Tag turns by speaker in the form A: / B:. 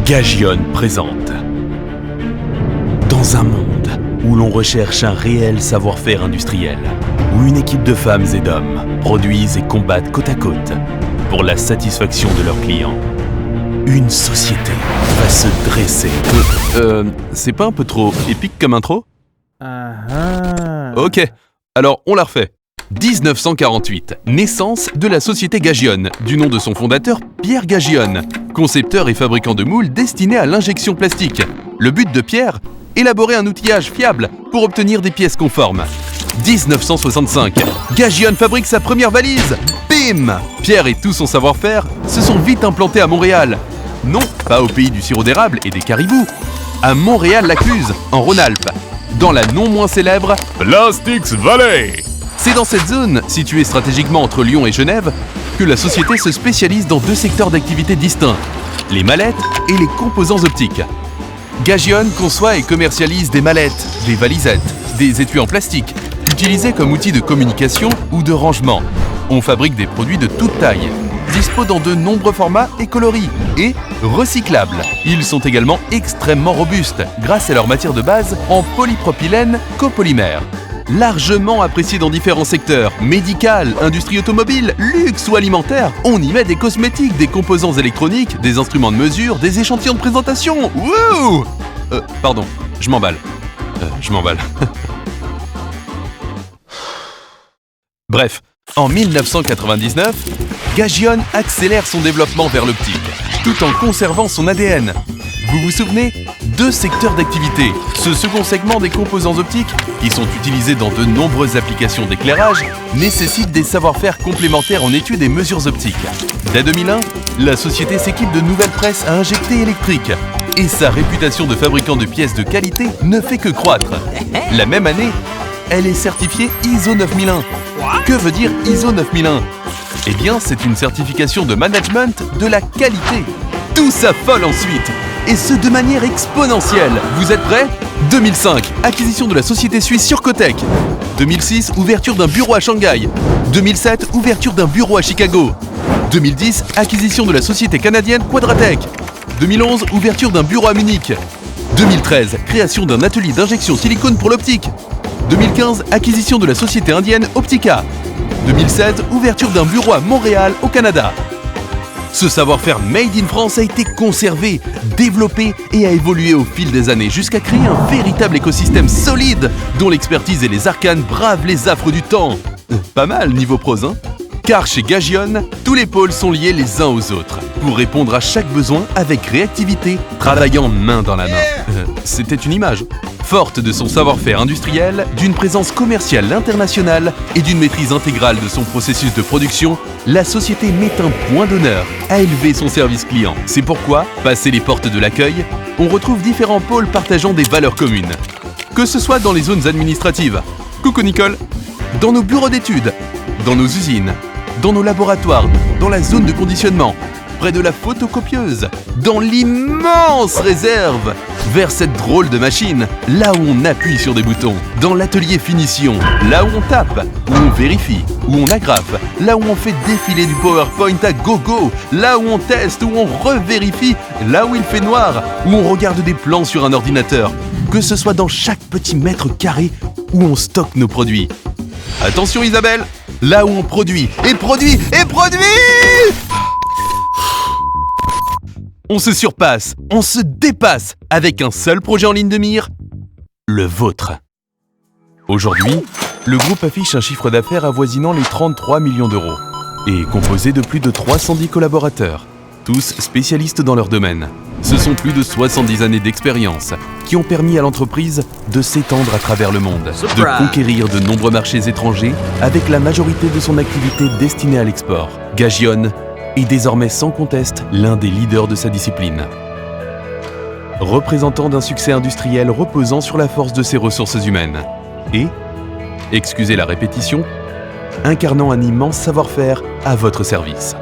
A: Gagion présente. Dans un monde où l'on recherche un réel savoir-faire industriel, où une équipe de femmes et d'hommes produisent et combattent côte à côte pour la satisfaction de leurs clients, une société va se dresser. C'est pas un peu trop épique comme intro ? Ok, alors on la refait. 1948, naissance de la société Gagion, du nom de son fondateur Pierre Gagion, concepteur et fabricant de moules destinés à l'injection plastique. Le but de Pierre ? Élaborer un outillage fiable pour obtenir des pièces conformes. 1965, Gagion fabrique sa première valise. Bim ! Pierre et tout son savoir-faire se sont vite implantés à Montréal. Non, pas au pays du sirop d'érable et des caribous. À Montréal-Lacluse, en Rhône-Alpes, dans la non moins célèbre Plastics Valley. C'est dans cette zone, située stratégiquement entre Lyon et Genève, que la société se spécialise dans deux secteurs d'activité distincts, les mallettes et les composants optiques. Gagion conçoit et commercialise des mallettes, des valisettes, des étuis en plastique, utilisés comme outils de communication ou de rangement. On fabrique des produits de toute taille, dispo dans de nombreux formats et coloris, et recyclables. Ils sont également extrêmement robustes, grâce à leur matière de base en polypropylène copolymère. Largement apprécié dans différents secteurs, médical, industrie automobile, luxe ou alimentaire, on y met des cosmétiques, des composants électroniques, des instruments de mesure, des échantillons de présentation. Wouh ! Pardon, je m'emballe. Bref, en 1999, Gagion accélère son développement vers l'optique, tout en conservant son ADN. Vous vous souvenez ? Deux secteurs d'activité. Ce second segment des composants optiques, qui sont utilisés dans de nombreuses applications d'éclairage, nécessite des savoir-faire complémentaires en études et mesures optiques. Dès 2001, la société s'équipe de nouvelles presses à injecter électriques. Et sa réputation de fabricant de pièces de qualité ne fait que croître. La même année, elle est certifiée ISO 9001. Que veut dire ISO 9001 ? Eh bien, c'est une certification de management de la qualité. Tout s'affole ensuite, et ce de manière exponentielle. Vous êtes prêts ? 2005, acquisition de la société suisse Surcotec. 2006, ouverture d'un bureau à Shanghai. 2007, ouverture d'un bureau à Chicago. 2010, acquisition de la société canadienne Quadratec. 2011, ouverture d'un bureau à Munich. 2013, création d'un atelier d'injection silicone pour l'optique. 2015, acquisition de la société indienne Optica. 2016, ouverture d'un bureau à Montréal, au Canada. Ce savoir-faire made in France a été conservé, développé et a évolué au fil des années jusqu'à créer un véritable écosystème solide dont l'expertise et les arcanes bravent les affres du temps. Pas mal niveau prose, hein ? Car chez Gagion, tous les pôles sont liés les uns aux autres pour répondre à chaque besoin avec réactivité, travaillant main dans la main. C'était une image. Forte de son savoir-faire industriel, d'une présence commerciale internationale et d'une maîtrise intégrale de son processus de production, la société met un point d'honneur à élever son service client. C'est pourquoi, passé les portes de l'accueil, on retrouve différents pôles partageant des valeurs communes. Que ce soit dans les zones administratives, coucou Nicole, dans nos bureaux d'études, dans nos usines, dans nos laboratoires, dans la zone de conditionnement, près de la photocopieuse, dans l'immense réserve, vers cette drôle de machine, là où on appuie sur des boutons, dans l'atelier finition, là où on tape, où on vérifie, où on agrafe, là où on fait défiler du PowerPoint à gogo, là où on teste, où on revérifie, là où il fait noir, où on regarde des plans sur un ordinateur, que ce soit dans chaque petit mètre carré où on stocke nos produits. Attention Isabelle, là où on produit, et produit, et produit ! On se surpasse, on se dépasse avec un seul projet en ligne de mire, le vôtre. Aujourd'hui, le groupe affiche un chiffre d'affaires avoisinant les 33 millions d'euros et est composé de plus de 310 collaborateurs, tous spécialistes dans leur domaine. Ce sont plus de 70 années d'expérience qui ont permis à l'entreprise de s'étendre à travers le monde, de conquérir de nombreux marchés étrangers avec la majorité de son activité destinée à l'export. Gagion est désormais sans conteste l'un des leaders de sa discipline. Représentant d'un succès industriel reposant sur la force de ses ressources humaines et, excusez la répétition, incarnant un immense savoir-faire à votre service.